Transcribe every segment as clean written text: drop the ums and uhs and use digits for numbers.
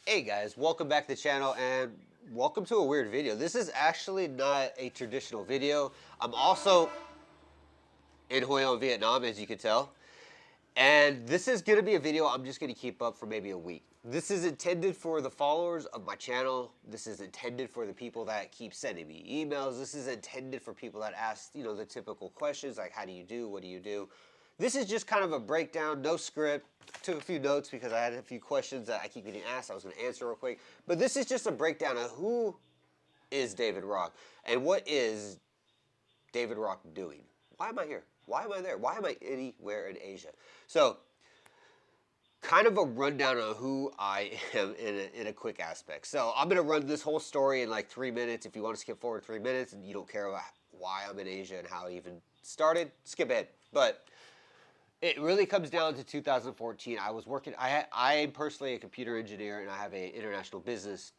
Hey guys, welcome back to the channel and welcome to a weird video. This is actually not a traditional video. I'm also in Hoi An, Vietnam, as you can tell. And this is going to be a video I'm just going to keep up for maybe a week. This is intended for the followers of my channel. This is intended for the people that keep sending me emails. This is intended for people that ask, the typical questions like, how do you do? What do you do? This is just kind of a breakdown, no script. Took a few notes because I had a few questions that I keep getting asked. I was going to answer real quick. But this is just a breakdown of who is David Rock and what is David Rock doing. Why am I here? Why am I there? Why am I anywhere in Asia? So, kind of a rundown on who I am in a quick aspect. So, I'm going to run this whole story in like 3 minutes. If you want to skip forward 3 minutes and you don't care about why I'm in Asia and how it even started, skip ahead. But it really comes down to 2014. I was working, I am personally a computer engineer and I have an international business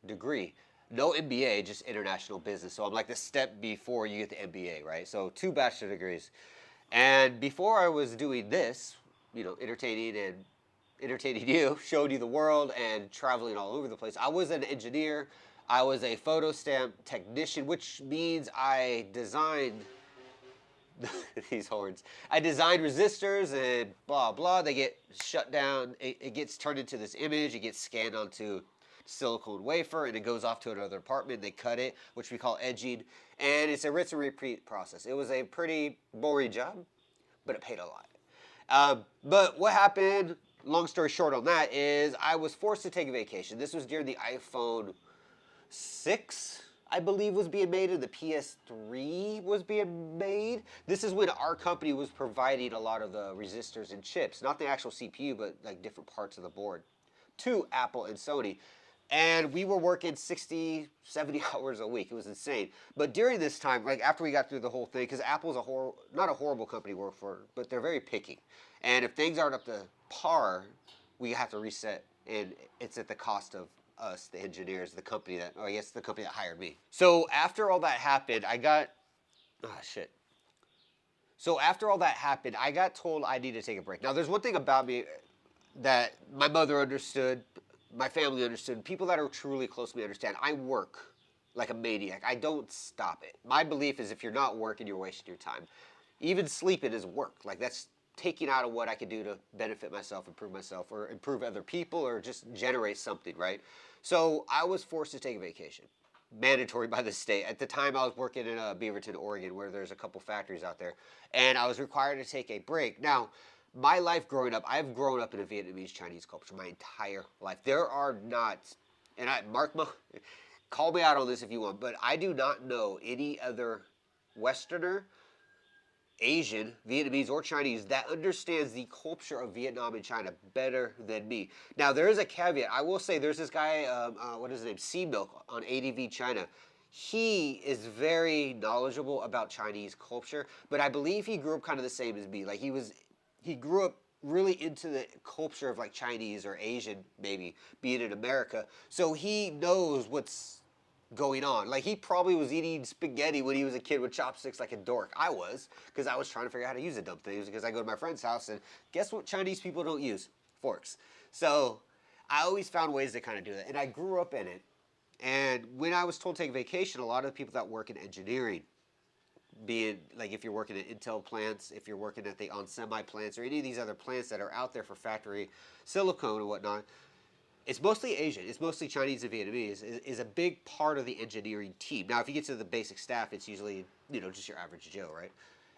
degree. No MBA, just international business. So I'm like the step before you get the MBA, right? So 2 bachelor degrees. And before I was doing this, entertaining you, showing you the world and traveling all over the place, I was an engineer. I was a photo stamp technician, which means I designed these horns. I designed resistors and blah, blah. They get shut down. It gets turned into this image. It gets scanned onto silicone wafer, and it goes off to another department. They cut it, which we call edging. And it's a rinse and repeat process. It was a pretty boring job, but it paid a lot. But what happened, long story short on that, is I was forced to take a vacation. This was during the iPhone 6. I believe was being made, and the PS3 was being made. This is when our company was providing a lot of the resistors and chips, not the actual CPU, but like different parts of the board, to Apple and Sony. And we were working 60, 70 hours a week. It was insane. But during this time, like after we got through the whole thing, because Apple's not a horrible company to work for, but they're very picky. And if things aren't up to par, we have to reset, and it's at the cost of us, the engineers, the company that, the company that hired me. So after all that happened, So after all that happened, I got told I need to take a break. Now, there's one thing about me that my mother understood, my family understood, people that are truly close to me understand. I work like a maniac. I don't stop it. My belief is if you're not working, you're wasting your time. Even sleeping is work. Like that's taking out of what I could do to benefit myself, or improve other people, or just generate something, right? So I was forced to take a vacation, mandatory by the state. At the time, I was working in Beaverton, Oregon, where there's a couple factories out there, and I was required to take a break. Now, my life growing up, I've grown up in a Vietnamese Chinese culture my entire life. There are not, and call me out on this if you want, but I do not know any other Westerner, Asian, Vietnamese, or Chinese that understands the culture of Vietnam and China better than me. Now, there is a caveat. I will say there's this guy, what is his name, C-Milk on ADV China. He is very knowledgeable about Chinese culture, but I believe he grew up kind of the same as me. Like he grew up really into the culture of like Chinese or Asian, maybe, being in America. So he knows what's going on. Like he probably was eating spaghetti when he was a kid with chopsticks like a dork. I was, because I was trying to figure out how to use the dumb things, because I go to my friend's house and guess what Chinese people don't use? Forks. So I always found ways to kind of do that, and I grew up in it. And when I was told to take vacation, a lot of the people that work in engineering, being like if you're working at Intel plants, if you're working at the onsemi plants, or any of these other plants that are out there for factory silicone and whatnot, it's mostly Asian. It's mostly Chinese and Vietnamese is a big part of the engineering team. Now, if you get to the basic staff, it's usually, just your average Joe, right?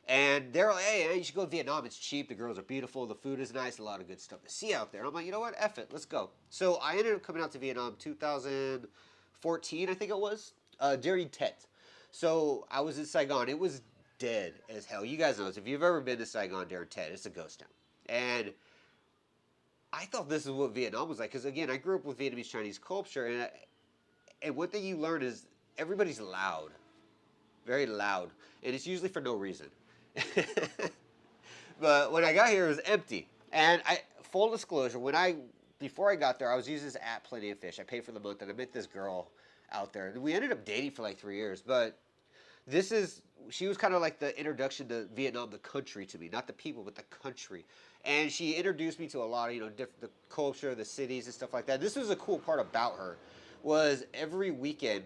And they're like, hey, you should go to Vietnam. It's cheap. The girls are beautiful. The food is nice. A lot of good stuff to see out there. And I'm like, you know what? F it. Let's go. So I ended up coming out to Vietnam 2014, I think it was, during Tet. So I was in Saigon. It was dead as hell. You guys know this. If you've ever been to Saigon during Tet, it's a ghost town. And I thought this is what Vietnam was like, because again, I grew up with Vietnamese Chinese culture, and one thing you learn is everybody's loud, very loud, and it's usually for no reason. But when I got here, it was empty. And full disclosure, before I got there, I was using this app, Plenty of Fish. I paid for the month, and I met this girl out there, and we ended up dating for like 3 years. But She was kind of like the introduction to Vietnam, the country, to me, not the people, but the country. And she introduced me to a lot of, the culture, the cities and stuff like that. This was a cool part about her, was every weekend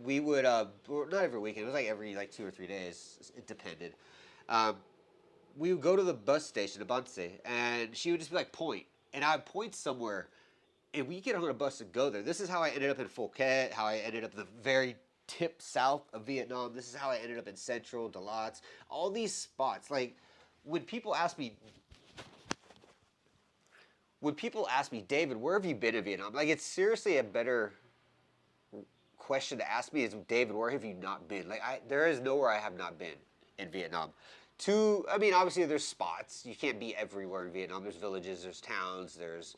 we would, or not every weekend, it was like every like 2 or 3 days, it depended. Um, we would go to the bus station, the Banse, and she would just be like, point. And I would point somewhere, and we get on a bus to go there. This is how I ended up in Phuket, how I ended up in the very tip south of Vietnam. This is how I ended up in Central, Dalat, all these spots. Like, when people ask me, David, where have you been in Vietnam? Like, it's seriously a better question to ask me is, David, where have you not been? Like, there is nowhere I have not been in Vietnam. I mean, obviously there's spots. You can't be everywhere in Vietnam. There's villages, there's towns, there's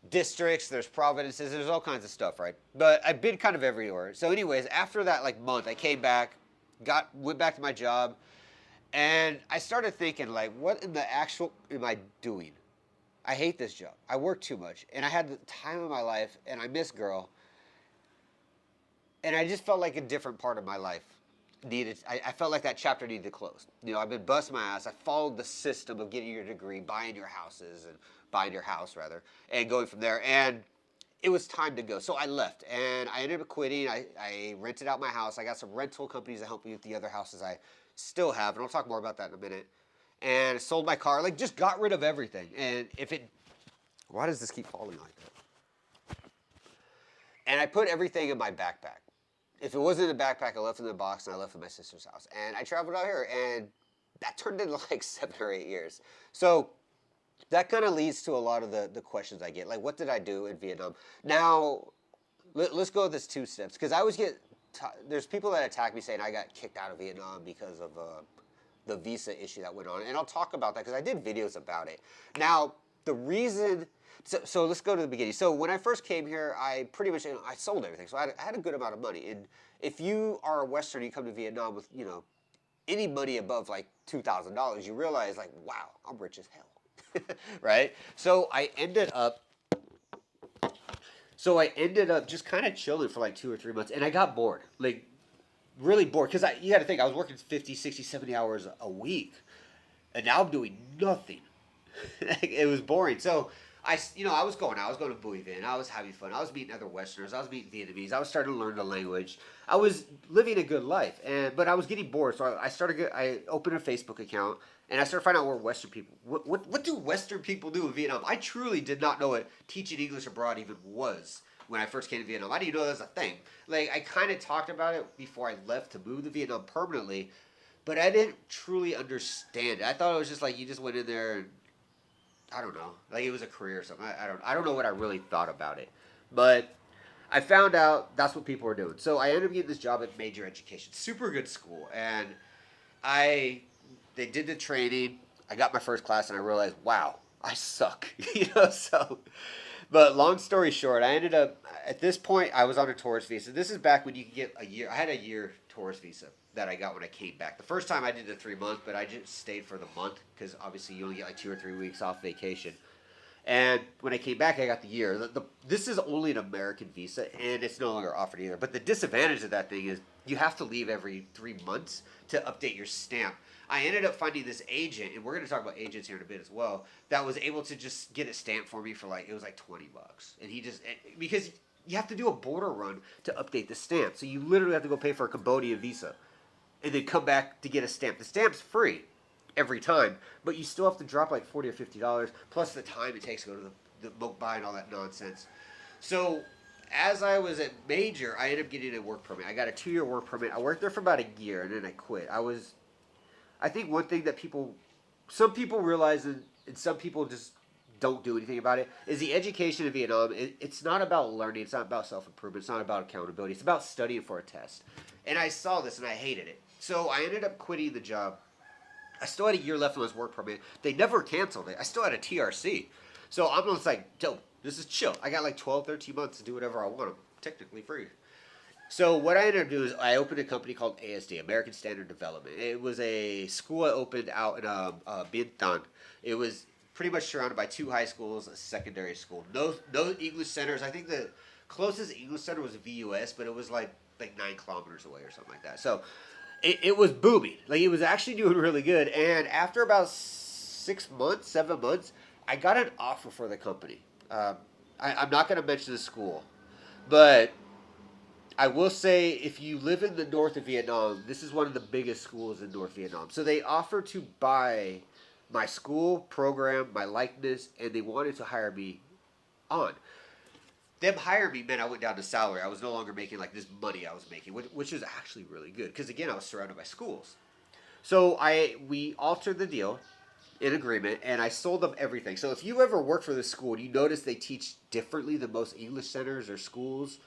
districts, there's provinces, there's all kinds of stuff, right? But I've been kind of everywhere. So anyways, after that like month, I came back, went back to my job, and I started thinking, like, what in the actual am I doing? I hate this job. I work too much, and I had the time of my life, and I miss girl, and I just felt like a different part of my life I felt like that chapter needed to close. I've been busting my ass. I followed the system of getting your degree, buying your house rather, and going from there. And it was time to go. So I left, and I ended up quitting. I rented out my house. I got some rental companies to help me with the other houses I still have, and I'll talk more about that in a minute. And I sold my car, like, just got rid of everything. And why does this keep falling like that? And I put everything in my backpack. If it wasn't in the backpack, I left it in the box, and I left it at my sister's house. And I traveled out here, and that turned into like 7 or 8 years. So that kind of leads to a lot of the questions I get. Like, what did I do in Vietnam? Now, let's go with this 2 steps. Because I always there's people that attack me saying I got kicked out of Vietnam because of the visa issue that went on. And I'll talk about that because I did videos about it. Now, the reason... So let's go to the beginning. So when I first came here, I pretty much, I sold everything. So I had a good amount of money. And if you are a Western, you come to Vietnam with, any money above like $2,000, you realize, like, wow, I'm rich as hell, right? So I ended up just kind of chilling for like 2 or 3 months. And I got bored, like really bored. Because you got to think, I was working 50, 60, 70 hours a week. And now I'm doing nothing. It was boring. So I was going out. I was going to Bui Vinh. I was having fun. I was meeting other Westerners. I was meeting Vietnamese. I was starting to learn the language. I was living a good life, but I was getting bored. So I opened a Facebook account, and I started finding out where Western people. What do Western people do in Vietnam? I truly did not know what teaching English abroad even was when I first came to Vietnam. I didn't even know that was a thing. Like, I kind of talked about it before I left to move to Vietnam permanently, but I didn't truly understand it. I thought it was just like you just went in there and, I don't know, like it was a career or something. I don't know what I really thought about it, but I found out that's what people were doing. So I ended up getting this job at Major Education, super good school, and they did the training. I got my first class, and I realized, wow, I suck, So, but long story short, I ended up at this point I was on a tourist visa. This is back when you could get a year. I had a year tourist visa that I got when I came back. The first time I did the 3 months, but I just stayed for the month because obviously you only get like 2 or 3 weeks off vacation. And when I came back, I got the year. This is only an American visa, and it's no longer offered either. But the disadvantage of that thing is you have to leave every 3 months to update your stamp. I ended up finding this agent, and we're going to talk about agents here in a bit as well, that was able to just get it stamped for me for it was like $20. And because you have to do a border run to update the stamp. So you literally have to go pay for a Cambodian visa and then come back to get a stamp. The stamp's free every time, but you still have to drop like $40 or $50 plus the time it takes to go to the book buy and all that nonsense. So as I was at Major, I ended up getting a work permit. I got a 2-year work permit. I worked there for about a year, and then I quit. I think one thing that some people realize, and some people just don't do anything about it, is the education in Vietnam. It's not about learning. It's not about self-improvement. It's not about accountability. It's about studying for a test. And I saw this, and I hated it. So I ended up quitting the job. I still had a year left on this work permit. They never canceled it. I still had a TRC. So I'm just like, dope, this is chill. I got like 12, 13 months to do whatever I want. I'm technically free. So what I ended up doing is I opened a company called ASD, American Standard Development. It was a school I opened out in Bien Thanh. It was pretty much surrounded by 2 high schools, a secondary school. No English centers. I think the closest English center was VUS, but it was like like 9 kilometers away or something like that. So it was booming. Like it was actually doing really good. And after about 6 months, 7 months, I got an offer for the company. I'm not going to mention the school, but I will say if you live in the north of Vietnam, this is one of the biggest schools in North Vietnam. So they offered to buy my school program, my likeness, and they wanted to hire me on. Them hiring me meant I went down to salary. I was no longer making like this money I was making, which is actually really good because again I was surrounded by schools. So we altered the deal in agreement, and I sold them everything. So if you ever work for this school and you notice they teach differently than most English centers or schools,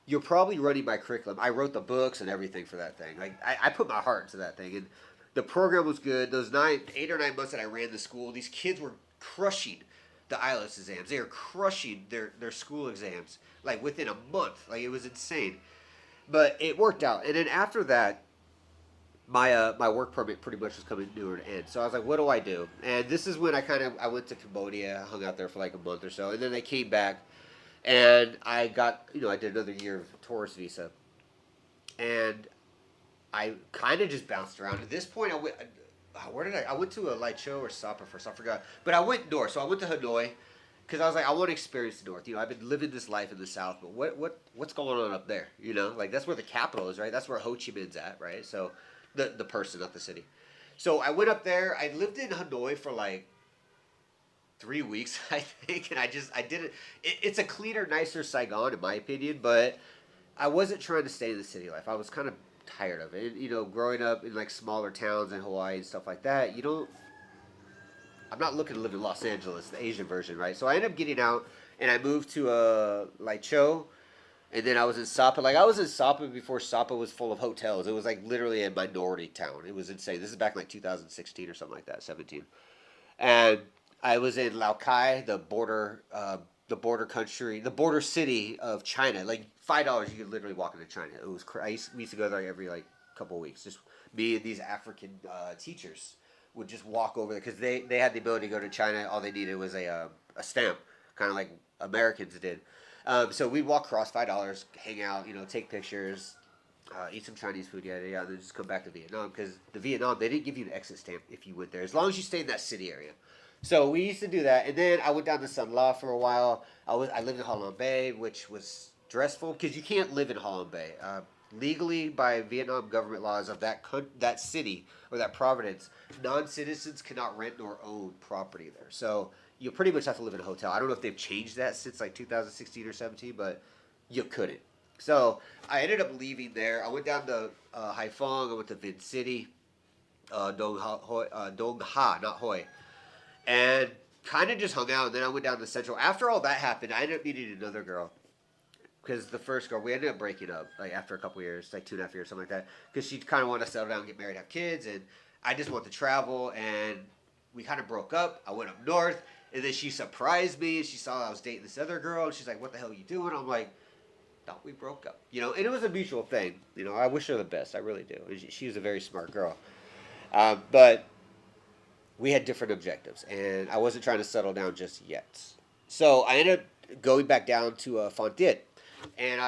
you're probably running my curriculum. I wrote the books and everything for that thing. Like I put my heart into that thing, and the program was good. Those 8 or 9 months that I ran the school, these kids were crushing the IELTS exams. They were crushing their school exams like within a month. Like it was insane, but it worked out. And then after that, my work permit pretty much was coming to an end. So I was like, what do I do? And this is when I went to Cambodia, hung out there for like a month or so, and then I came back, and I got I did another year of tourist visa, and I kind of just bounced around. At this point, I went to a Lai Châu or Sapa first. I forgot, but I went north. So I went to Hanoi because I was like, I want to experience the north. I've been living this life in the south, but what's going on up there? Like that's where the capital is, right? That's where Ho Chi Minh's at, right? So the person, not the city. So I went up there. I lived in Hanoi for like 3 weeks, I think, and I didn't. It's a cleaner, nicer Saigon in my opinion, but I wasn't trying to stay in the city life. I was kind of tired of it. Growing up in like smaller towns in Hawaii and stuff like that, I'm not looking to live in Los Angeles, the Asian version, right? So I ended up getting out, and I moved to Lai Châu, and then I was in Sapa. Like I was in Sapa before Sapa was full of hotels. It was like literally a minority town. It was insane. This is back in like 2016 or something like that, 17. And I was in Lao Cai, the border country, the border city of China. Like $5, you could literally walk into China. It was crazy. We used to go there every like couple of weeks. Just me and these African teachers would just walk over there because they had the ability to go to China. All they needed was a stamp, kind of like Americans did. So we'd walk across $5, hang out, take pictures, eat some Chinese food, and then just come back to Vietnam because they didn't give you an exit stamp if you went there as long as you stayed in that city area. So we used to do that, and then I went down to Sun La for a while. I lived in Ha Long Bay, which was stressful because you can't live in Ha Long Bay. Legally, by Vietnam government laws of that city or that province, non-citizens cannot rent nor own property there. So you pretty much have to live in a hotel. I don't know if they've changed that since like 2016 or 17, but you couldn't. So I ended up leaving there. I went down to Haiphong. I went to Vinh City, Dong Ha, not Hoi. And kind of just hung out, and then I went down to Central. After all that happened, I ended up meeting another girl. Because the first girl, we ended up breaking up, like after a couple years, like 2.5 years, something like that. Because she kind of wanted to settle down, get married, have kids, and I just wanted to travel, and we kind of broke up. I went up north, and then she surprised me, and she saw I was dating this other girl, and she's like, what the hell are you doing? I'm like, thought we broke up. And it was a mutual thing. I wish her the best, I really do. She was a very smart girl. But we had different objectives, and I wasn't trying to settle down just yet. So I ended up going back down to Phan Thiet, and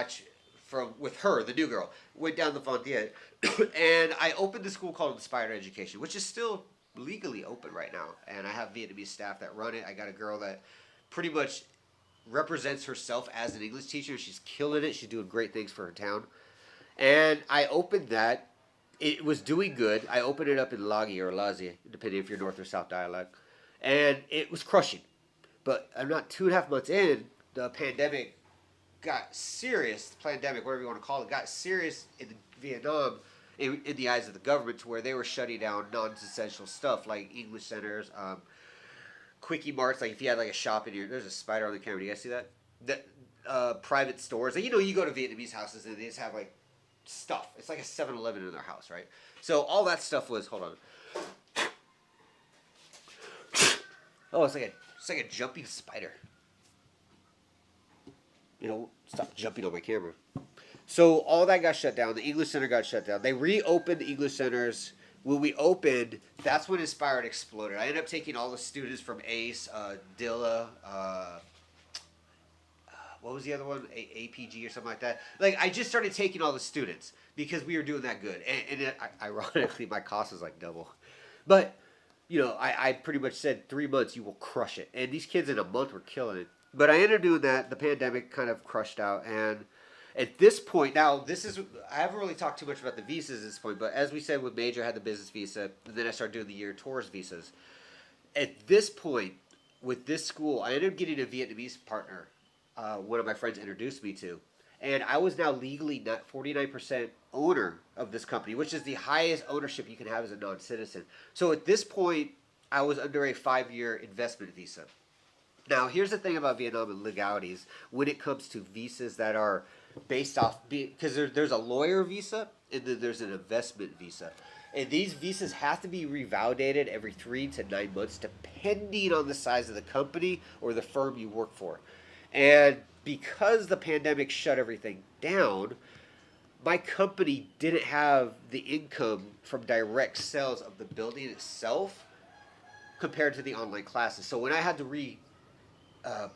with her, the new girl, went down to Phan Thiet, and I opened a school called Inspired Education, which is still legally open right now, and I have Vietnamese staff that run it. I got a girl that pretty much represents herself as an English teacher. She's killing it. She's doing great things for her town, and I opened that. It was doing good. I opened it up in Lagi or Lazi, depending if you're North or South dialect. And it was crushing. But I'm not 2.5 months in, the pandemic got serious. The pandemic, whatever you want to call it, got serious in Vietnam in the eyes of the government to where they were shutting down non-essential stuff like English centers, quickie marts. Like if you had like a shop in there's a spider on the camera. Do you guys see that? Private stores. Like, you go to Vietnamese houses and they just have like stuff. It's like a 7-Eleven in their house, right? So all that stuff was, hold on. Oh, it's like a jumping spider. Stop jumping on my camera. So all that got shut down. The English Center got shut down. They reopened the English Centers. When we opened, that's when Inspired exploded. I ended up taking all the students from ACE, Dilla, what was the other one? APG or something like that. Like, I just started taking all the students because we were doing that good. Ironically, my cost was like double. But, I pretty much said 3 months, you will crush it. And these kids in a month were killing it. But I ended up doing that. The pandemic kind of crushed out. And at this point, now, I haven't really talked too much about the visas at this point. But as we said with Major, I had the business visa. And then I started doing the year tourist visas. At this point, with this school, I ended up getting a Vietnamese partner. One of my friends introduced me to. And I was now legally not 49% owner of this company, which is the highest ownership you can have as a non-citizen. So at this point, I was under a 5-year investment visa. Now, here's the thing about Vietnam and legalities when it comes to visas that are based off, because there's a lawyer visa and then there's an investment visa. And these visas have to be revalidated every 3 to 9 months, depending on the size of the company or the firm you work for. And because the pandemic shut everything down, my company didn't have the income from direct sales of the building itself compared to the online classes. So when I had to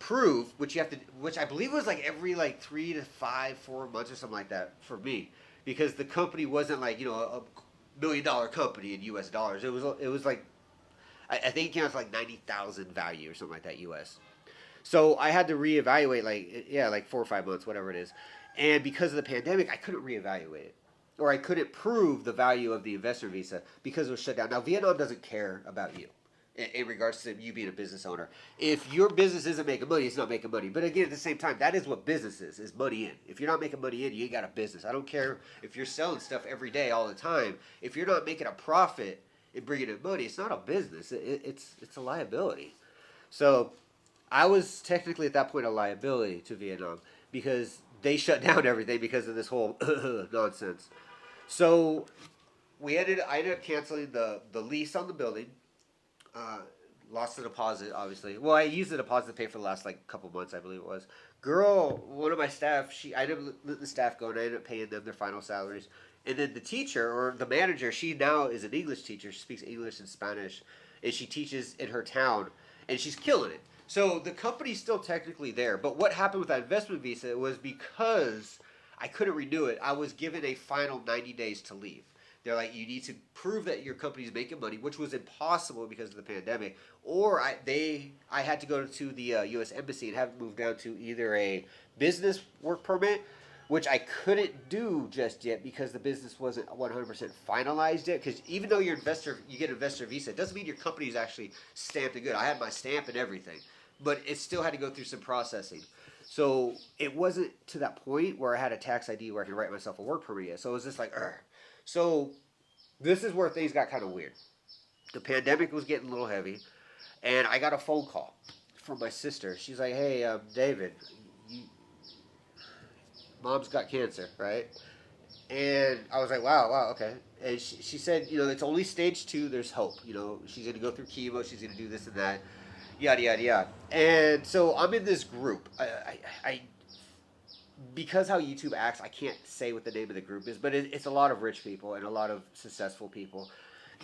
prove, which I believe was like every 3 to 4 months or something like that for me, because the company wasn't like a $1 million company in U.S. dollars. It was like I think it came out to like 90,000 value or something like that U.S. So I had to reevaluate like 4 or 5 months, whatever it is. And because of the pandemic, I couldn't reevaluate it. Or I couldn't prove the value of the investor visa because it was shut down. Now, Vietnam doesn't care about you in regards to you being a business owner. If your business isn't making money, it's not making money. But again, at the same time, that is what business is money in. If you're not making money in, you ain't got a business. I don't care if you're selling stuff every day, all the time. If you're not making a profit and bringing in money, it's not a business. It's a liability. So I was technically at that point a liability to Vietnam because they shut down everything because of this whole nonsense. So I ended up canceling the lease on the building. Lost the deposit, obviously. Well, I used the deposit to pay for the last couple months, I believe it was. One of my staff, I ended up letting the staff go, and I ended up paying them their final salaries. And then the teacher, or the manager, she now is an English teacher. She speaks English and Spanish, and she teaches in her town, and she's killing it. So the company's still technically there. But what happened with that investment visa was because I couldn't renew it, I was given a final 90 days to leave. They're like, you need to prove that your company's making money, which was impossible because of the pandemic. Or I had to go to the U.S. Embassy and have it moved down to either a business work permit, which I couldn't do just yet because the business wasn't 100% finalized yet. Because even though you get an investor visa, it doesn't mean your company's actually stamped and good. I had my stamp and everything, but it still had to go through some processing. So it wasn't to that point where I had a tax ID where I could write myself a work permit yet. So it was just like, Urgh. So this is where things got kind of weird. The pandemic was getting a little heavy, and I got a phone call from my sister. She's like, hey, David, Mom's got cancer, right? And I was like, wow, okay. And she said, it's only stage 2. There's hope. She's going to go through chemo. She's going to do this and that, yada, yada, yada. And so I'm in this group. I because how YouTube acts, I can't say what the name of the group is, but it's a lot of rich people and a lot of successful people.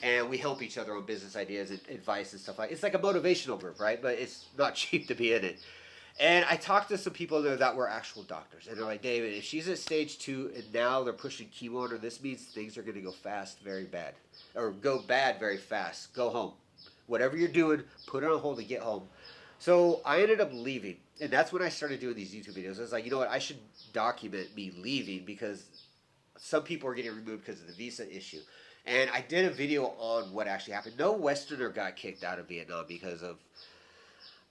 And we help each other on business ideas and advice and stuff like that. It's like a motivational group, right? But it's not cheap to be in it. And I talked to some people there that were actual doctors. And they're like, David, if she's at stage 2 and now they're pushing chemo on her, this means things are going to go fast very bad. Or go bad very fast. Go home. Whatever you're doing, put it on hold and get home. So I ended up leaving. And that's when I started doing these YouTube videos. I was like, you know what? I should document me leaving because some people are getting removed because of the visa issue. And I did a video on what actually happened. No Westerner got kicked out of Vietnam because of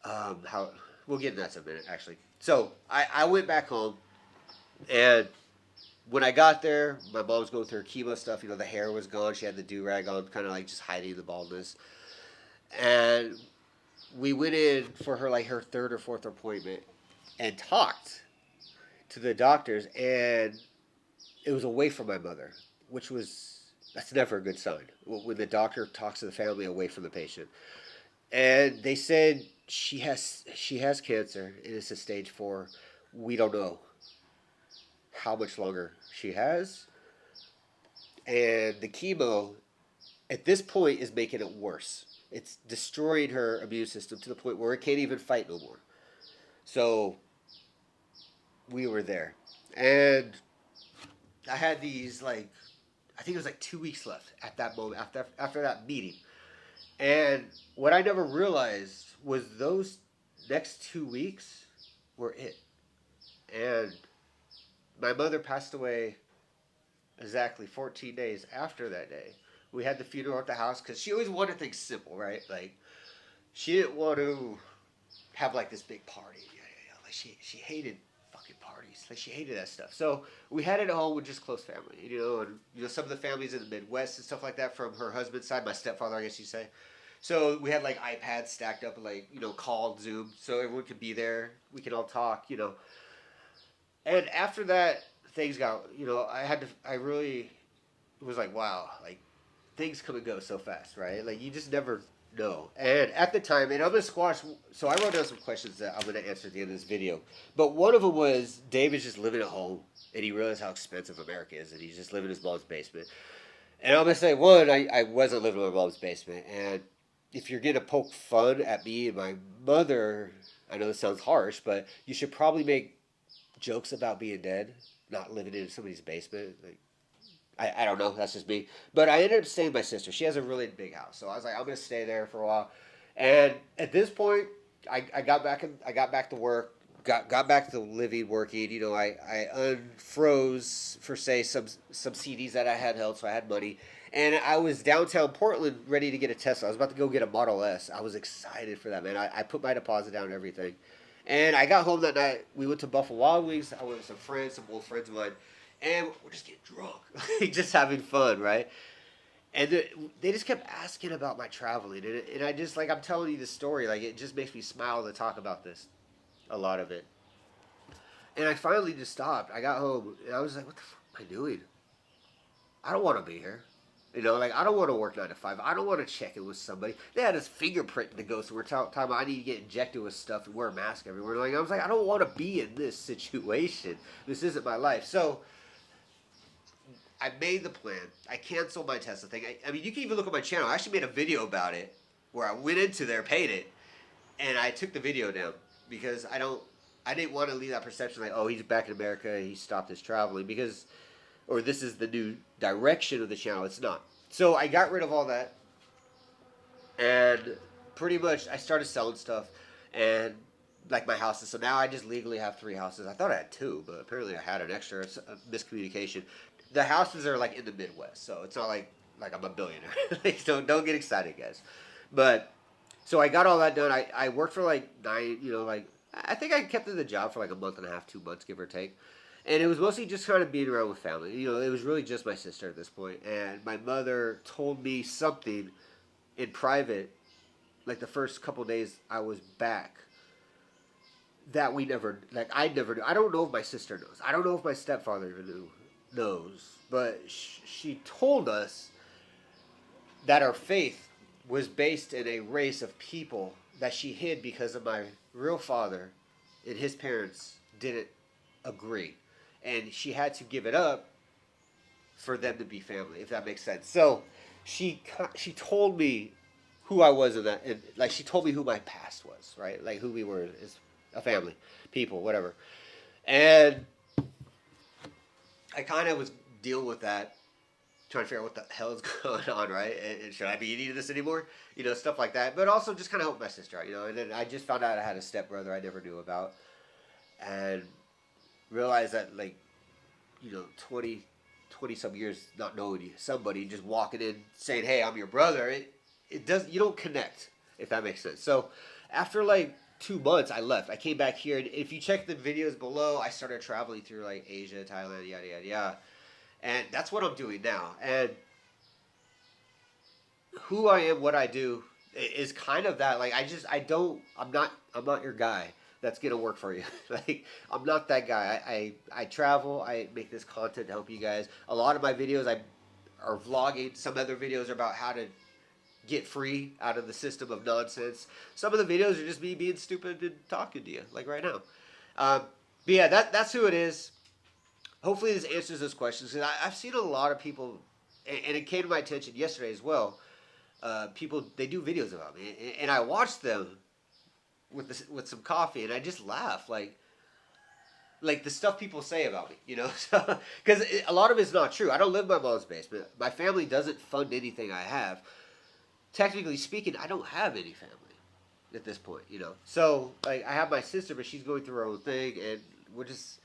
how... We'll get into that in a minute, actually. So I went back home, and when I got there, my mom was going through her chemo stuff. The hair was gone. She had the do-rag on, kind of like just hiding the baldness. And we went in for her her 3rd or 4th appointment and talked to the doctors, and it was away from my mother, that's never a good sign when the doctor talks to the family away from the patient. And they said she has cancer and it's a stage 4. We don't know how much longer she has, and the chemo at this point is making it worse. It's destroying her immune system to the point where it can't even fight no more. So we were there, and I had these like, I think it was like 2 weeks left at that moment after that meeting. And what I never realized was those next 2 weeks were it. And my mother passed away exactly 14 days after that day. We had the funeral at the house because she always wanted things simple, right? Like, she didn't want to have like this big party. Yeah. Like, she hated fucking parties. Like, she hated that stuff. So we had it at home with just close family, and some of the families in the Midwest and stuff like that from her husband's side, my stepfather, I guess you'd say. So we had like iPads stacked up, like, called Zoom, so everyone could be there. We could all talk. And after that, things got, I really was like, wow, like, things come and go so fast, right? Like, you just never know. And at the time, and I'm going to squash, so I wrote down some questions that I'm going to answer at the end of this video. But one of them was, David's just living at home, and he realized how expensive America is, and he's just living in his mom's basement. And I'm going to say, one, I wasn't living in my mom's basement, and if you're going to poke fun at me and my mother, I know this sounds harsh, but you should probably make jokes about being dead, not living in somebody's basement. Like, I don't know, that's just me. But I ended up staying with my sister. She has a really big house, so I was like, I'm gonna stay there for a while. And at this point, I got back to work, got back to living, working. I unfroze for say some CDs that I had held, so I had money. And I was downtown Portland ready to get a Tesla. I was about to go get a Model S. I was excited for that, man. I put my deposit down and everything. And I got home that night. We went to Buffalo Wild Wings. I went with some friends, some old friends of mine. And we're just getting drunk. Just having fun, right? And they just kept asking about my traveling. And I just, like, I'm telling you this story. Like, it just makes me smile to talk about this. A lot of it. And I finally just stopped. I got home. And I was like, what the fuck am I doing? I don't want to be here. Like, I don't want to work 9 to 5. I don't want to check in with somebody. They had this fingerprint to go through. We're talking about I need to get injected with stuff and wear a mask everywhere. Like, I was like, I don't want to be in this situation. This isn't my life. So I made the plan. I canceled my Tesla thing. I mean, you can even look at my channel. I actually made a video about it where I went into there, paid it, and I took the video down because I didn't want to leave that perception like, oh, he's back in America, he stopped his traveling or this is the new direction of the channel. It's not. So I got rid of all that, and pretty much I started selling stuff, and like my houses. So now I just legally have 3 houses. I thought I had 2, but apparently I had an extra. It's a miscommunication. The houses are like in the Midwest, so it's not like I'm a billionaire. Like, don't get excited, guys. But so I got all that done. I worked for like 9, I think I kept in the job for like a month and a half, 2 months, give or take. And it was mostly just kind of being around with family. It was really just my sister at this point. And my mother told me something in private, like the first couple days I was back, that I never knew. I don't know if my sister knows. I don't know if my stepfather even knows. But she told us that our faith was based in a race of people that she hid because of my real father and his parents didn't agree. And she had to give it up for them to be family, if that makes sense. So she told me who I was in that, and like she told me who my past was, right? Like who we were as a family, people, whatever. And I kind of was dealing with that, trying to figure out what the hell is going on, right? And should I be eating this anymore? Stuff like that. But also just kind of help my sister out, And then I just found out I had a stepbrother I never knew about, and realize that, like, 20 some years not knowing somebody, just walking in saying, hey, I'm your brother, you don't connect, if that makes sense. So after like 2 months, I left. I came back here, and if you check the videos below, I started traveling through like Asia, Thailand, yada yada yada, and that's what I'm doing now. And who I am, what I do, is kind of that. Like, I'm not your guy that's gonna work for you. Like, I'm not that guy. I travel. I make this content to help you guys. A lot of my videos are vlogging. Some other videos are about how to get free out of the system of nonsense. Some of the videos are just me being stupid and talking to you, like right now. But yeah, that's who it is. Hopefully this answers those questions. And I've seen a lot of people, and it came to my attention yesterday as well. People, they do videos about me, and I watch them with some coffee, and I just laugh. Like, like the stuff people say about me, you know, because a lot of it's not true. I don't live in my mom's basement. My family doesn't fund anything I have. Technically speaking, I don't have any family at this point, you know. So like I have my sister, but she's going through her own thing, and we're just.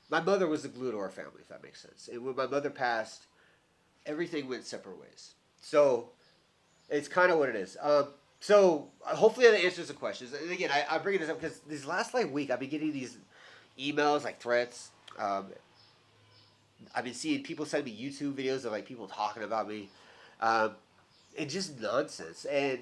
My mother was the glue to our family, if that makes sense. And when my mother passed, everything went separate ways. So it's kind of what it is. So hopefully that answers the questions. And again, I bring this up because this last like week I've been getting these emails, like threats. I've been seeing people send me YouTube videos of like people talking about me, and just nonsense. And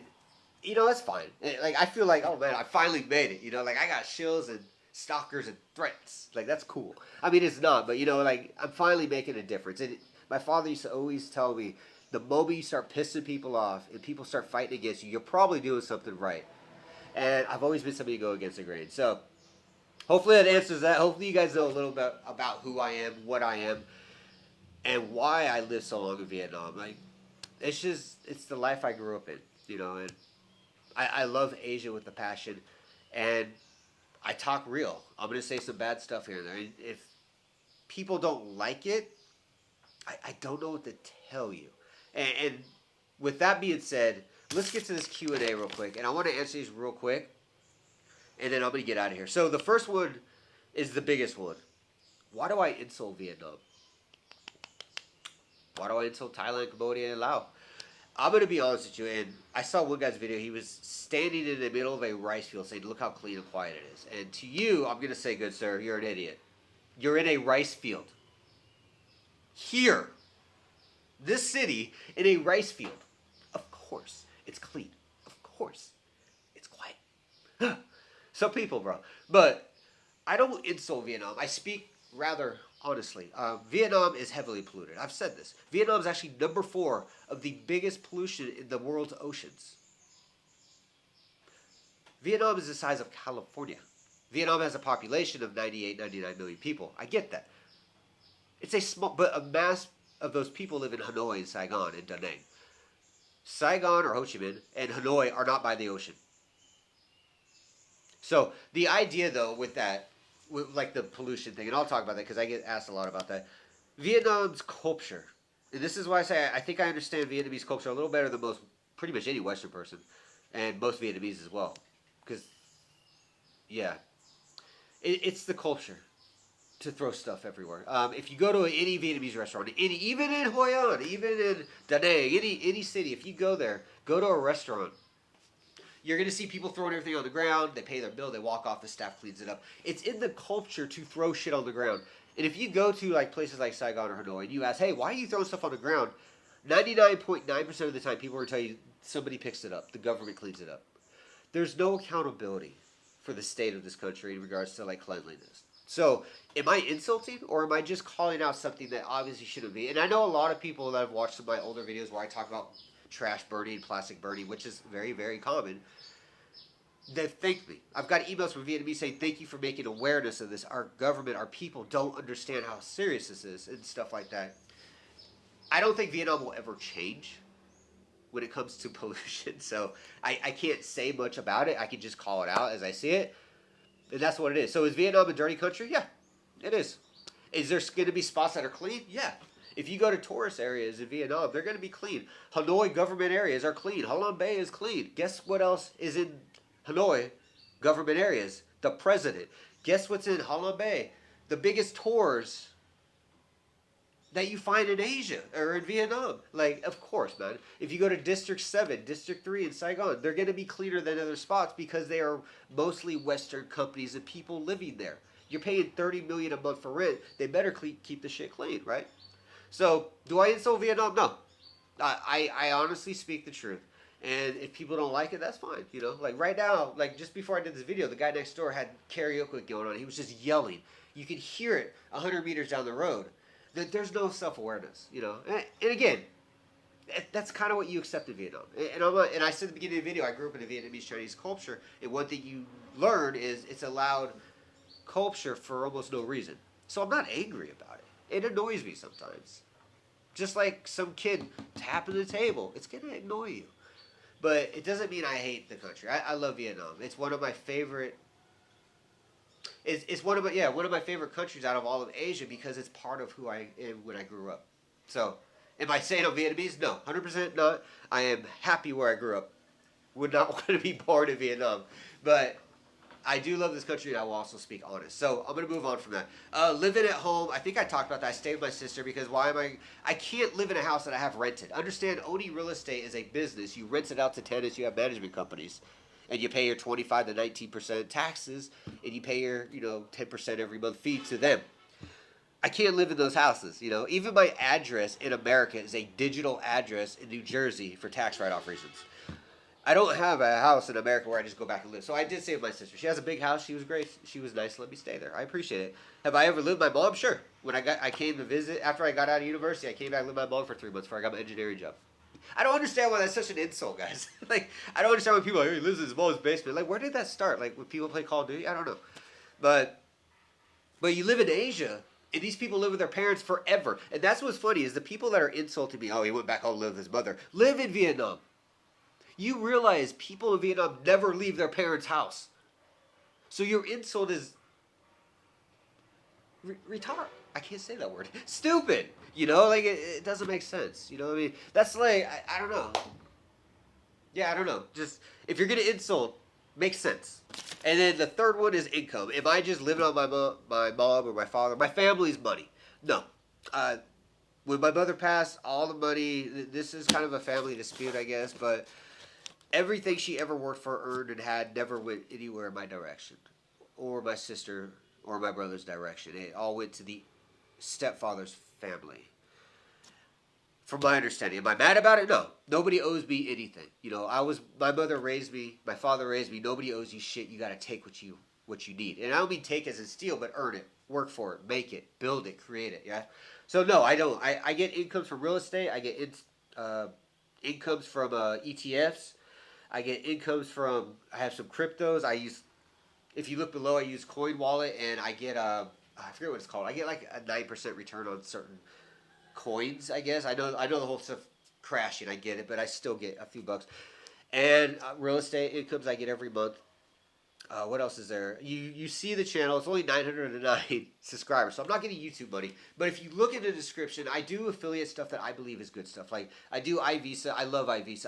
you know that's fine. Like I feel like, oh man, I finally made it. You know, like I got shills and stalkers and threats. Like that's cool. I mean, it's not, but you know, like I'm finally making a difference. And my father used to always tell me, the moment you start pissing people off and people start fighting against you, you're probably doing something right. And I've always been somebody to go against the grain. So hopefully that answers that. Hopefully you guys know a little bit about who I am, what I am, and why I lived so long in Vietnam. Like, it's the life I grew up in, you know, and I love Asia with a passion, and I talk real. I'm going to say some bad stuff here and there. And if people don't like it, I don't know what to tell you. And with that being said, let's get to this Q&A real quick. And I want to answer these real quick, and then I'm going to get out of here. So the first one is the biggest one. Why do I insult Vietnam? Why do I insult Thailand, Cambodia, and Laos? I'm going to be honest with you, and I saw one guy's video. He was standing in the middle of a rice field saying, look how clean and quiet it is. And to you, I'm going to say, good sir, you're an idiot. You're in a rice field. Here. This city in a rice field. Of course, it's clean. Of course, it's quiet. Some people, bro. But I don't insult Vietnam. I speak rather honestly. Vietnam is heavily polluted. I've said this. Vietnam is actually number 4 of the biggest pollution in the world's oceans. Vietnam is the size of California. Vietnam has a population of 98, 99 million people. I get that. It's a small, but a mass of those people live in Hanoi and Saigon and Da Nang. Saigon or Ho Chi Minh and Hanoi are not by the ocean. So the idea though with that, with like the pollution thing, and I'll talk about that because I get asked a lot about that. Vietnam's culture, and this is why I say I think I understand Vietnamese culture a little better than pretty much any Western person, and most Vietnamese as well. Because, yeah, it's the culture to throw stuff everywhere. If you go to any Vietnamese restaurant, even in Hoi An, even in Da Nang, any city, if you go there, go to a restaurant, you're going to see people throwing everything on the ground. They pay their bill, they walk off, the staff cleans it up. It's in the culture to throw shit on the ground. And if you go to like places like Saigon or Hanoi and you ask, hey, why are you throwing stuff on the ground? 99.9% of the time people will tell you somebody picks it up. The government cleans it up. There's no accountability for the state of this country in regards to like cleanliness. So, am I insulting or am I just calling out something that obviously shouldn't be? And I know a lot of people that have watched some of my older videos where I talk about trash burning, plastic burning, which is very, very common. They thank me. I've got emails from Vietnamese saying, thank you for making awareness of this. Our government, our people don't understand how serious this is and stuff like that. I don't think Vietnam will ever change when it comes to pollution. So I can't say much about it. I can just call it out as I see it. And that's what it is. So is Vietnam a dirty country? Yeah, it is. Is there going to be spots that are clean? Yeah. If you go to tourist areas in Vietnam, they're going to be clean. Hanoi government areas are clean. Ha Long Bay is clean. Guess what else is in Hanoi government areas? The president. Guess what's in Ha Long Bay? The biggest tours that you find in Asia or in Vietnam. Like, of course, man. If you go to District 7, District 3 in Saigon, they're going to be cleaner than other spots because they are mostly Western companies and people living there. You're paying $30 million a month for rent. They better keep the shit clean, right? So, do I insult Vietnam? No. I honestly speak the truth. And if people don't like it, that's fine. You know, like right now, like just before I did this video, the guy next door had karaoke going on. He was just yelling. You could hear it 100 meters down the road. There's no self-awareness, you know. And again, that's kind of what you accept in Vietnam. And I said at the beginning of the video, I grew up in a Vietnamese Chinese culture, and one thing you learn is it's a loud culture for almost no reason. So I'm not angry about it. It annoys me sometimes. Just like some kid tapping the table, it's going to annoy you. But it doesn't mean I hate the country. I love Vietnam. It's one of my favorite It's one of my favorite countries out of all of Asia because it's part of who I am when I grew up. So, am I saying I'm Vietnamese? No, 100% not. I am happy where I grew up. Would not want to be born in Vietnam, but I do love this country, and I will also speak honest. So I'm gonna move on from that. Living at home, I think I talked about that. I stay with my sister because why am I can't live in a house that I have rented. Understand, owning real estate is a business. You rent it out to tenants. You have management companies, and you pay your 25 to 19% taxes, and you pay your 10% every month fee to them. I can't live in those houses. Even my address in America is a digital address in New Jersey for tax write-off reasons. I don't have a house in America where I just go back and live. So I did stay with my sister. She has a big house. She was great. She was nice to let me stay there. I appreciate it. Have I ever lived with my mom? Sure. When I came to visit after I got out of university, I came back and lived with my mom for 3 months before I got my engineering job. I don't understand why that's such an insult, guys. I don't understand when people are like, he lives in his mom's basement. Where did that start? When people play Call of Duty? I don't know. But you live in Asia, and these people live with their parents forever. And that's what's funny is the people that are insulting me, oh, he went back home to live with his mother, live in Vietnam. You realize people in Vietnam never leave their parents' house. So your insult is retard. I can't say that word. Stupid. It doesn't make sense. You know what I mean? That's I don't know. Yeah, I don't know. Just, if you're going to insult, makes sense. And then the third one is income. Am I just living on my mom or my father, my family's money? No. When my mother passed, all the money, this is kind of a family dispute, I guess, but everything she ever worked for, earned, and had never went anywhere in my direction, or my sister, or my brother's direction. It all went to the stepfather's family. From my understanding, am I mad about it? No. Nobody owes me anything. My mother raised me, my father raised me. Nobody owes you shit. You got to take what you need, and I don't mean take as in steal, but earn it, work for it, make it, build it, create it. Yeah. So no, I don't. I get incomes from real estate. I get incomes from ETFs. I get incomes from, I have some cryptos. If you look below, I use Coin Wallet, and I get, I forget what it's called. I get a 9% return on certain coins, I guess. I know the whole stuff crashing, I get it, but I still get a few bucks. And real estate incomes I get every month. What else is there? You see the channel. It's only 909 subscribers, so I'm not getting YouTube money. But if you look in the description, I do affiliate stuff that I believe is good stuff. I do iVisa. I love iVisa.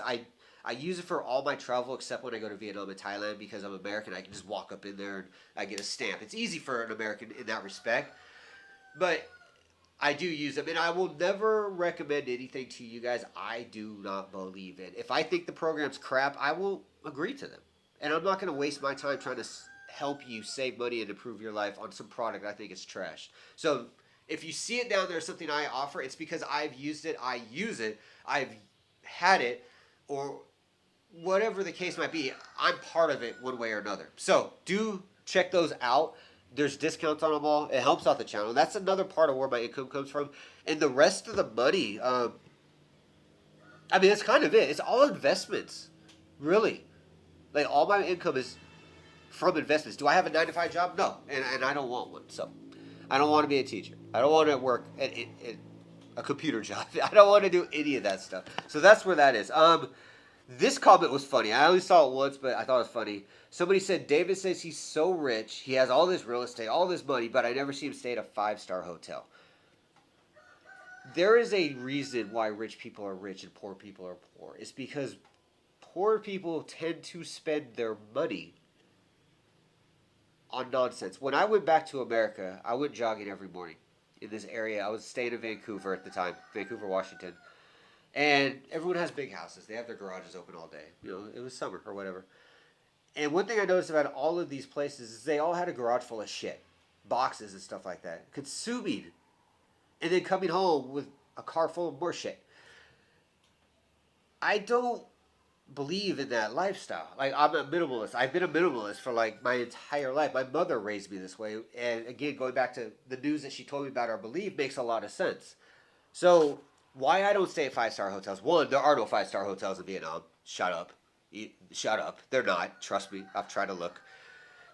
I use it for all my travel except when I go to Vietnam and Thailand because I'm American. I can just walk up in there and I get a stamp. It's easy for an American in that respect. But I do use them, and I will never recommend anything to you guys I do not believe in. If I think the program's crap, I will agree to them. And I'm not going to waste my time trying to help you save money and improve your life on some product I think is trash. So if you see it down there, something I offer, it's because I've used it, I use it, I've had it, or whatever the case might be, I'm part of it one way or another. So do check those out. There's discounts on them all. It helps out the channel. That's another part of where my income comes from. And the rest of the money, that's kind of it. It's all investments, really. All my income is from investments. Do I have a 9-to-5 job? No, and I don't want one. So I don't want to be a teacher. I don't want to work at a computer job. I don't want to do any of that stuff. So that's where that is. This comment was funny. I only saw it once, but I thought it was funny. Somebody said, David says he's so rich, he has all this real estate, all this money, but I never see him stay at a 5-star hotel. There is a reason why rich people are rich and poor people are poor. It's because poor people tend to spend their money on nonsense. When I went back to America, I went jogging every morning in this area. I was staying in Vancouver at the time, Vancouver, Washington. And everyone has big houses. They have their garages open all day. It was summer or whatever. And one thing I noticed about all of these places is they all had a garage full of shit. Boxes and stuff like that. Consuming. And then coming home with a car full of more shit. I don't believe in that lifestyle. I'm a minimalist. I've been a minimalist for my entire life. My mother raised me this way. And again, going back to the news that she told me about our belief makes a lot of sense. So why I don't stay at 5-star hotels. One, there are no 5-star hotels in Vietnam. Shut up. Shut up. They're not. Trust me. I've tried to look.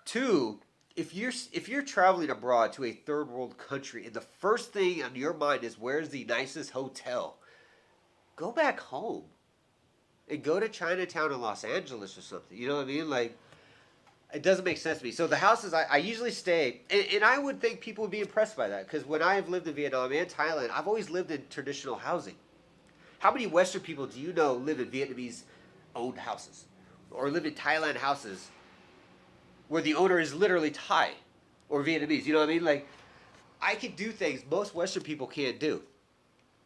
Two, if you're traveling abroad to a third world country and the first thing on your mind is where's the nicest hotel, go back home and go to Chinatown in Los Angeles or something. You know what I mean? It doesn't make sense to me. So the houses I usually stay, and I would think people would be impressed by that because when I've lived in Vietnam and Thailand, I've always lived in traditional housing. How many Western people do you know live in Vietnamese owned houses or live in Thailand houses where the owner is literally Thai or Vietnamese? You know what I mean? Like, I can do things most Western people can't do.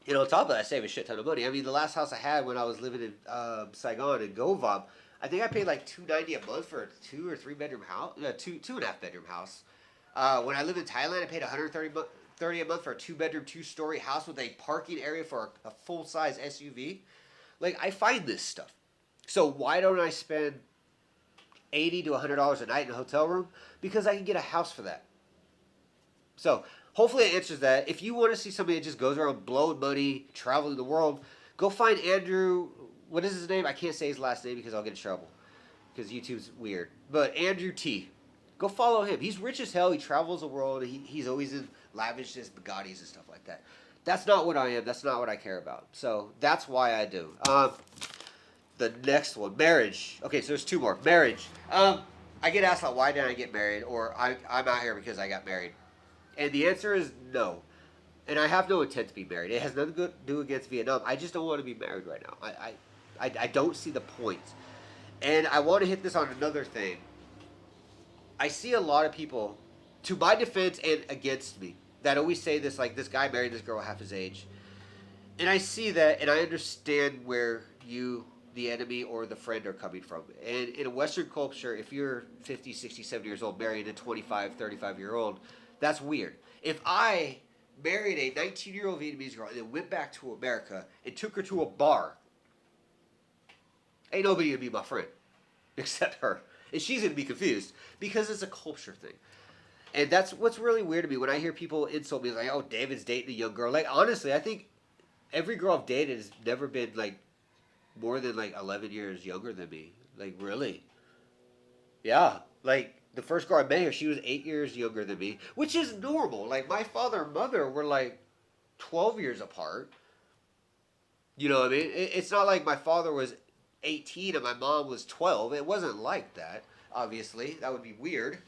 You know, on top of that, I save a shit ton of money. I mean, the last house I had when I was living in Saigon and Govam, I think I paid like $290 a month for a 2 or 3 bedroom house, two and a half bedroom house. When I lived in Thailand, I paid $130 a month for a 2-bedroom, 2-story house with a parking area for a full size SUV. Like, I find this stuff. So why don't I spend $80 to $100 a night in a hotel room? Because I can get a house for that. So hopefully it answers that. If you want to see somebody that just goes around blowing money, traveling the world, go find Andrew. What is his name? I can't say his last name because I'll get in trouble. Because YouTube's weird. But Andrew T. Go follow him. He's rich as hell. He travels the world. He's always in lavishness, Bugattis and stuff like that. That's not what I am. That's not what I care about. So that's why I do. The next one, marriage. Okay, so there's 2 more. Marriage. I get asked, like, why didn't I get married? Or I'm out here because I got married. And the answer is no. And I have no intent to be married. It has nothing to do against Vietnam. I just don't want to be married right now. I don't see the point. And I want to hit this on another thing. I see a lot of people, to my defense and against me, that always say this, like, this guy married this girl half his age. And I see that, and I understand where you, the enemy, or the friend are coming from. And in a Western culture, if you're 50, 60, 70 years old, married a 25, 35-year-old, that's weird. If I married a 19-year-old Vietnamese girl and then went back to America and took her to a bar, ain't nobody gonna be my friend except her. And she's gonna be confused because it's a culture thing. And that's what's really weird to me when I hear people insult me, like, oh, David's dating a young girl. Like, honestly, I think every girl I've dated has never been, like, more than, like, 11 years younger than me. Like, really? Yeah. Like, the first girl I met here, she was 8 years younger than me, which is normal. Like, my father and mother were, like, 12 years apart. You know what I mean? It's not like my father was 18 and my mom was 12. It wasn't like that, obviously. That would be weird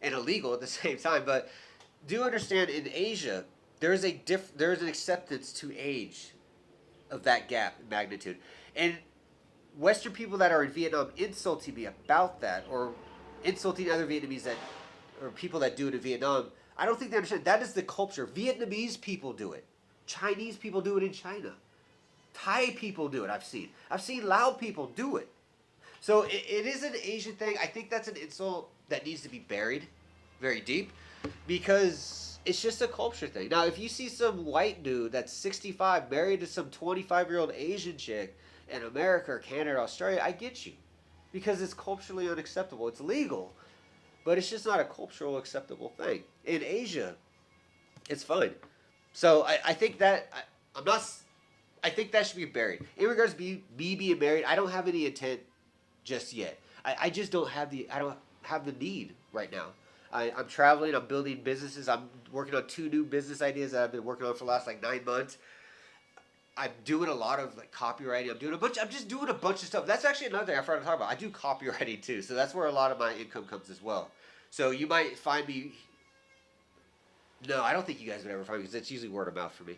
and illegal at the same time. But do understand, in Asia, there's an acceptance to age of that gap in magnitude. And Western people that are in Vietnam insulting me about that, or insulting other Vietnamese or people that do it in Vietnam, I don't think they understand. That is the culture. Vietnamese people do it. Chinese people do it in China. Thai people do it, I've seen. I've seen Lao people do it. So it is an Asian thing. I think that's an insult that needs to be buried very deep because it's just a culture thing. Now, if you see some white dude that's 65 married to some 25-year-old Asian chick in America or Canada or Australia, I get you. Because it's culturally unacceptable. It's legal, but it's just not a cultural acceptable thing. In Asia, it's fine. So I think that I think that should be buried. In regards to me being married, I don't have any intent just yet. I just don't have I don't have the need right now. I'm traveling. I'm building businesses. I'm working on 2 new business ideas that I've been working on for the last, like, 9 months. I'm doing a lot of, like, copywriting. I'm just doing a bunch of stuff. That's actually another thing I forgot to talk about. I do copywriting too, so that's where a lot of my income comes as well. So you might find me. No, I don't think you guys would ever find me because it's usually word of mouth for me.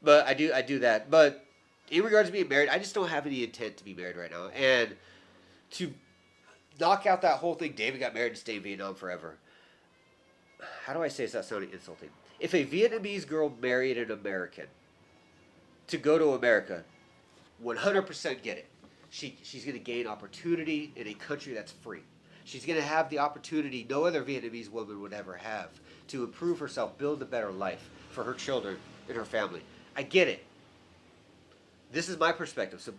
But I do that. But in regards to being married, I just don't have any intent to be married right now. And to knock out that whole thing, David got married and stayed in Vietnam forever. How do I say it's not sounding insulting? If a Vietnamese girl married an American to go to America, 100% get it. She's going to gain opportunity in a country that's free. She's going to have the opportunity no other Vietnamese woman would ever have to improve herself, build a better life for her children and her family. I get it. This is my perspective, so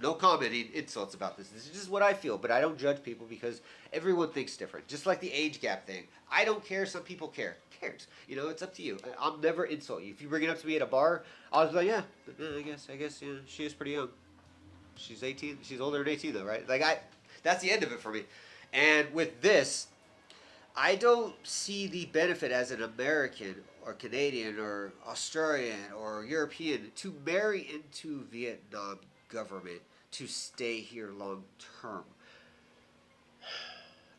no commenting insults about this. This is just what I feel, but I don't judge people because everyone thinks different. Just like the age gap thing. I don't care. Some people care. Who cares? You know, it's up to you. I'll never insult you. If you bring it up to me at a bar, I'll be like, yeah, I guess yeah, she is pretty young. She's 18. She's older than 18 though, right? Like, that's the end of it for me. And with this, I don't see the benefit as an American or Canadian or Australian or European to marry into Vietnam government to stay here long term.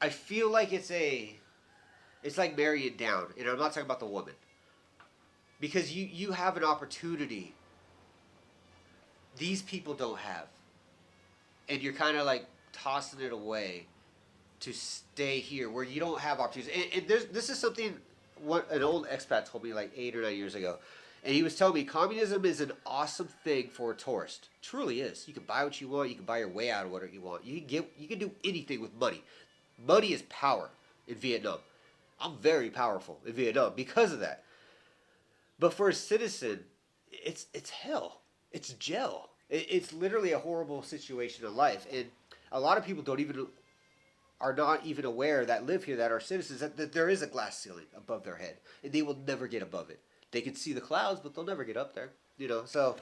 I feel like it's like marrying down, and I'm not talking about the woman, because you have an opportunity these people don't have, and you're kind of like tossing it away to stay here where you don't have opportunities. And this is something what an old expat told me like 8 or 9 years ago. And he was telling me communism is an awesome thing for a tourist. Truly is. You can buy what you want. You can buy your way out of whatever you want. You can do anything with money. Money is power in Vietnam. I'm very powerful in Vietnam because of that. But for a citizen, it's hell. It's jail. It's literally a horrible situation in life. And a lot of people are not even aware that live here that are citizens that there is a glass ceiling above their head. And they will never get above it. They can see the clouds, but they'll never get up there. So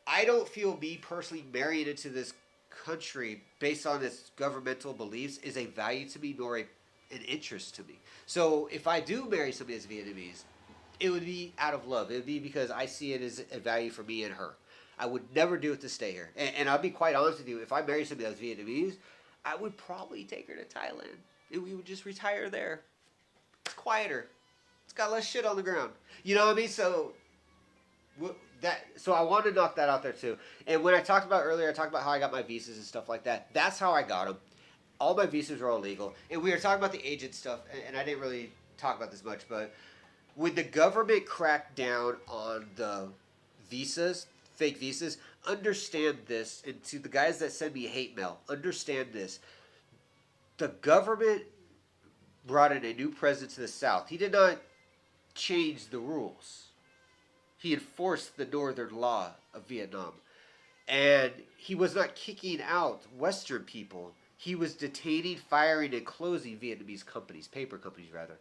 I don't feel me personally marrying into this country based on its governmental beliefs is a value to me nor an interest to me. So if I do marry somebody that's Vietnamese, it would be out of love. It would be because I see it as a value for me and her. I would never do it to stay here. And I'll be quite honest with you, if I marry somebody that's Vietnamese, I would probably take her to Thailand. And we would just retire there. It's quieter. It's got less shit on the ground. You know what I mean? So I want to knock that out there too. And when I talked about earlier, I talked about how I got my visas and stuff like that. That's how I got them. All my visas were all legal. And we were talking about the agent stuff, and I didn't really talk about this much, but when the government cracked down on the visas, fake visas, understand this. And to the guys that send me hate mail, understand this. The government brought in a new president to the South. He did not change the rules. He enforced the northern law of Vietnam. And he was not kicking out Western people. He was detaining, firing, and closing Vietnamese companies, paper companies rather.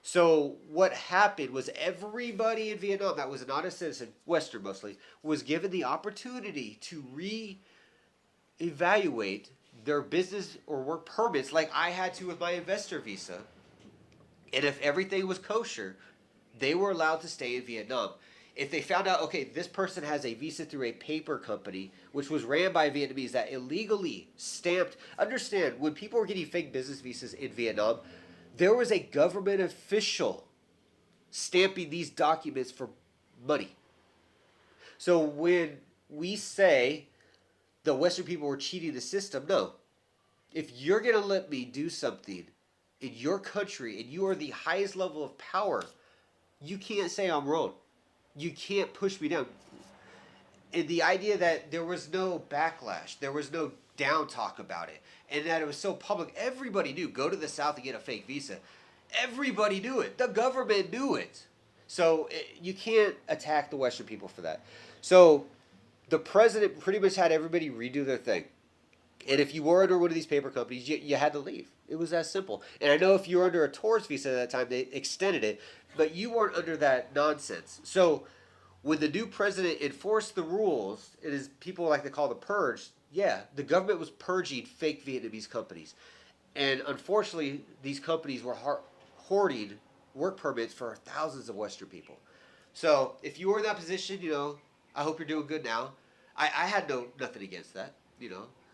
So what happened was everybody in Vietnam that was not a citizen, Western mostly, was given the opportunity to re-evaluate their business or work permits like I had to with my investor visa. And if everything was kosher, they were allowed to stay in Vietnam. If they found out, okay, this person has a visa through a paper company, which was ran by Vietnamese that illegally stamped. Understand, when people were getting fake business visas in Vietnam, there was a government official stamping these documents for money. So when we say the Western people were cheating the system, no. If you're going to let me do something in your country and you are the highest level of power, you can't say I'm wrong. You can't push me down. And the idea that there was no backlash, there was no down talk about it, and that it was so public, everybody knew, go to the South and get a fake visa. Everybody knew it. The government knew it. So you can't attack the Western people for that. So the president pretty much had everybody redo their thing. And if you were under one of these paper companies, you had to leave. It was that simple. And I know if you were under a tourist visa at that time, they extended it, but you weren't under that nonsense. So when the new president enforced the rules, it is people like to call the purge. Yeah, the government was purging fake Vietnamese companies. And unfortunately, these companies were hoarding work permits for thousands of Western people. So if you were in that position, I hope you're doing good now. I had nothing against that,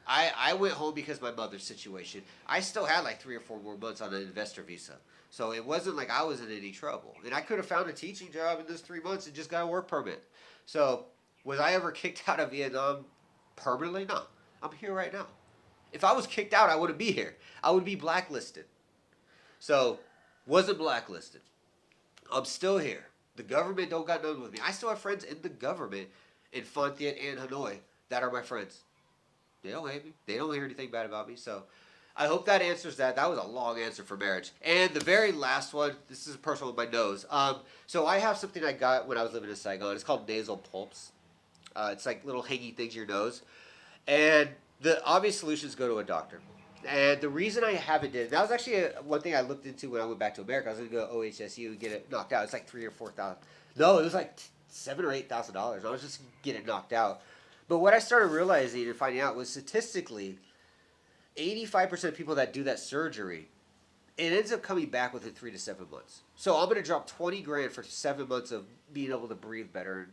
I went home because of my mother's situation. I still had like 3 or 4 more months on an investor visa. So it wasn't like I was in any trouble. And I could have found a teaching job in those 3 months and just got a work permit. So was I ever kicked out of Vietnam permanently? No. I'm here right now. If I was kicked out, I wouldn't be here. I would be blacklisted. So wasn't blacklisted. I'm still here. The government don't got nothing with me. I still have friends in the government in Phan Thiet and Hanoi that are my friends. They don't hate me. They don't hear anything bad about me. So I hope that answers that. That was a long answer for marriage. And the very last one, this is personal with my nose. So I have something I got when I was living in Saigon. It's called nasal pulps. It's like little hangy things in your nose. And the obvious solution is go to a doctor. And the reason I haven't did, that was actually one thing I looked into when I went back to America. I was going to go to OHSU and get it knocked out. It's like $3,000 or $4,000. No, it was like $7,000 or $8,000. I was just get it knocked out. But what I started realizing and finding out was statistically, 85% of people that do that surgery, it ends up coming back within 3 to 7 months. So I'm going to drop $20,000 for 7 months of being able to breathe better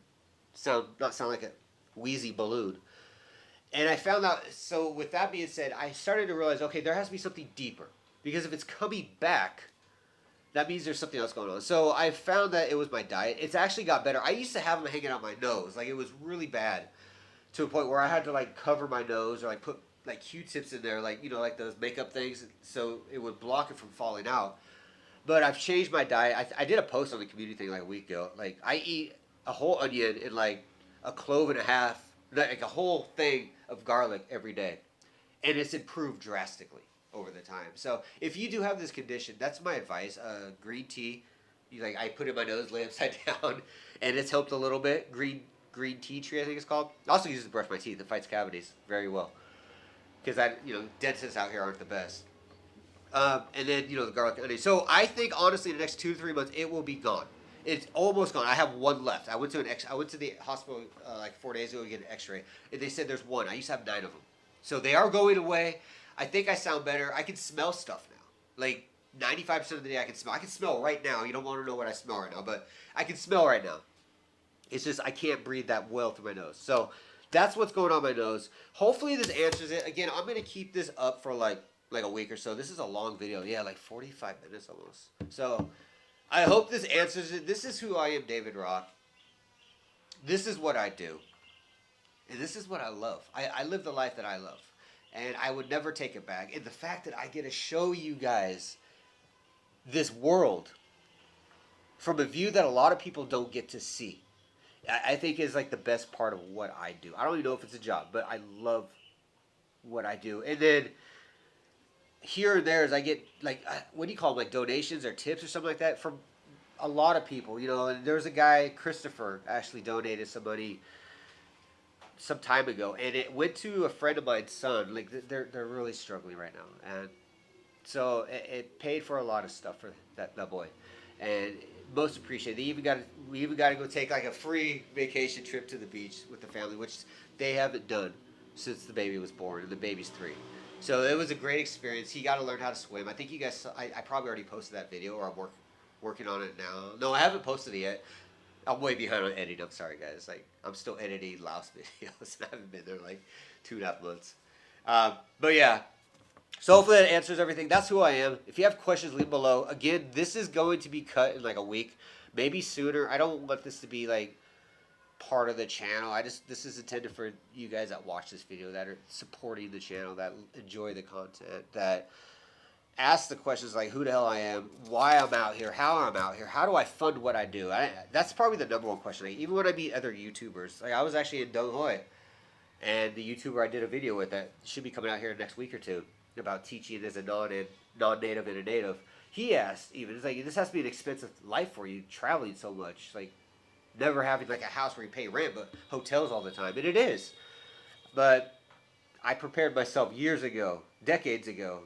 and not sound like a wheezy balloon. And I found out, so with that being said, I started to realize, okay, there has to be something deeper. Because if it's coming back, that means there's something else going on. So I found that it was my diet. It's actually got better. I used to have them hanging out my nose. Like, it was really bad to a point where I had to, like, cover my nose or, like, put, like, Q-tips in there, like, you know, like those makeup things, so it would block it from falling out. But I've changed my diet. I did a post on the community thing, like, a week ago. Like, I eat a whole onion and, like, a clove and a half, like, a whole thing of garlic every day. And it's improved drastically over the time. So if you do have this condition, that's my advice. Green tea, I put it in my nose, lay upside down, and it's helped a little bit. Green tea tree, I think it's called. I also use it to brush my teeth. It fights cavities very well. Because dentists out here aren't the best. And then, the garlic and onion. So I think, honestly, in the next 2 to 3 months, it will be gone. It's almost gone. I have one left. I went to the hospital like 4 days ago to get an x-ray, and they said there's one. I used to have 9 of them. So they are going away. I think I sound better. I can smell stuff now. Like, 95% of the day I can smell. I can smell right now. You don't want to know what I smell right now, but I can smell right now. It's just I can't breathe that well through my nose. So that's what's going on my nose. Hopefully this answers it. Again, I'm going to keep this up for like a week or so. This is a long video. Yeah, like 45 minutes almost. So I hope this answers it. This is who I am, David Rock. This is what I do. And this is what I love. I live the life that I love. And I would never take it back. And the fact that I get to show you guys this world from a view that a lot of people don't get to see, I think is like the best part of what I do. I don't even know if it's a job, but I love what I do. And then here and there, as I get like, what do you call them, like donations or tips or something like that from a lot of people. And there's a guy, Christopher, actually donated some money some time ago, and it went to a friend of mine's son. Like, they're really struggling right now, and so it paid for a lot of stuff for that boy, and most appreciated. We even got to go take like a free vacation trip to the beach with the family, which they haven't done since the baby was born, and the baby's 3. So it was a great experience. He got to learn how to swim. I think you guys saw, I probably already posted that video, or I'm working on it now. No, I haven't posted it yet. I'm way behind on editing. I'm sorry, guys. Like, I'm still editing Laos videos, and I haven't been there like 2.5 months. But yeah, so hopefully that answers everything. That's who I am. If you have questions, leave them below. Again, this is going to be cut in like a week, maybe sooner. I don't want this to be like part of the channel. This is intended for you guys that watch this video, that are supporting the channel, that enjoy the content, that ask the questions like who the hell I am, why I'm out here, how I'm out here, how do I fund what I do. That's probably the number one question. Even when I meet other YouTubers, like I was actually in Dong Hoi, and the YouTuber I did a video with that should be coming out here next week or two about teaching as a non-native and a native. He asked, even, it's like, this has to be an expensive life for you, traveling so much, like never having like a house where you pay rent, but hotels all the time, and it is. But I prepared myself years ago, decades ago,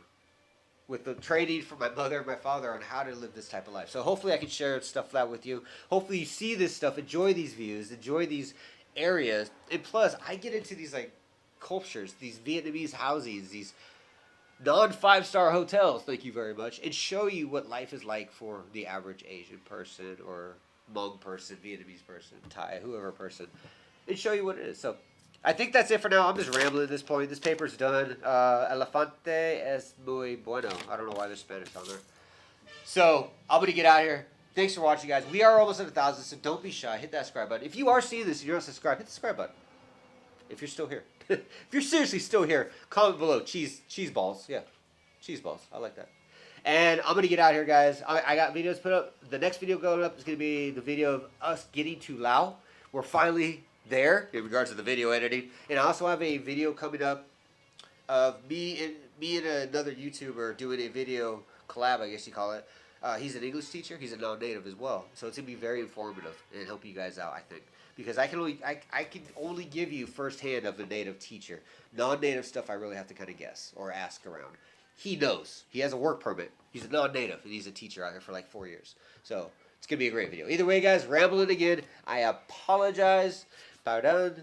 with the training from my mother and my father on how to live this type of life. So hopefully I can share stuff like that with you. Hopefully you see this stuff, enjoy these views, enjoy these areas. And plus, I get into these like cultures, these Vietnamese housings, these non-5-star hotels, thank you very much, and show you what life is like for the average Asian person or Hmong person, Vietnamese person, Thai, whoever person, and show you what it is. So I think that's it for now. I'm just rambling at this point. This paper's done. Elefante es muy bueno. I don't know why there's Spanish on there. So I'm going to get out of here. Thanks for watching, guys. We are almost at 1,000, so don't be shy. Hit that subscribe button. If you are seeing this and you're not subscribed, hit the subscribe button. If you're still here. If you're seriously still here, comment below. Cheese balls. Yeah, cheese balls. I like that. And I'm going to get out of here, guys. I got videos put up. The next video going up is going to be the video of us getting to Laos. We're finally there in regards to the video editing, and I also have a video coming up of me and another YouTuber doing a video collab, I guess you call it. He's an English teacher. He's a non-native as well, so it's gonna be very informative and help you guys out, I think, because I can only give you firsthand of a native teacher. Non-native stuff I really have to kind of guess or ask around. He knows. He has a work permit. He's a non-native, and he's a teacher out here for like 4 years. So it's gonna be a great video. Either way, guys, rambling again. I apologize. Pardon.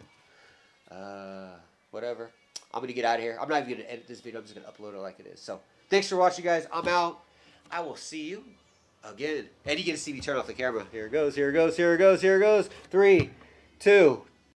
Whatever. I'm going to get out of here. I'm not even going to edit this video. I'm just going to upload it like it is. So, thanks for watching, guys. I'm out. I will see you again. And you get to see me turn off the camera. Here it goes. Here it goes. Here it goes. Here it goes. 3, 2,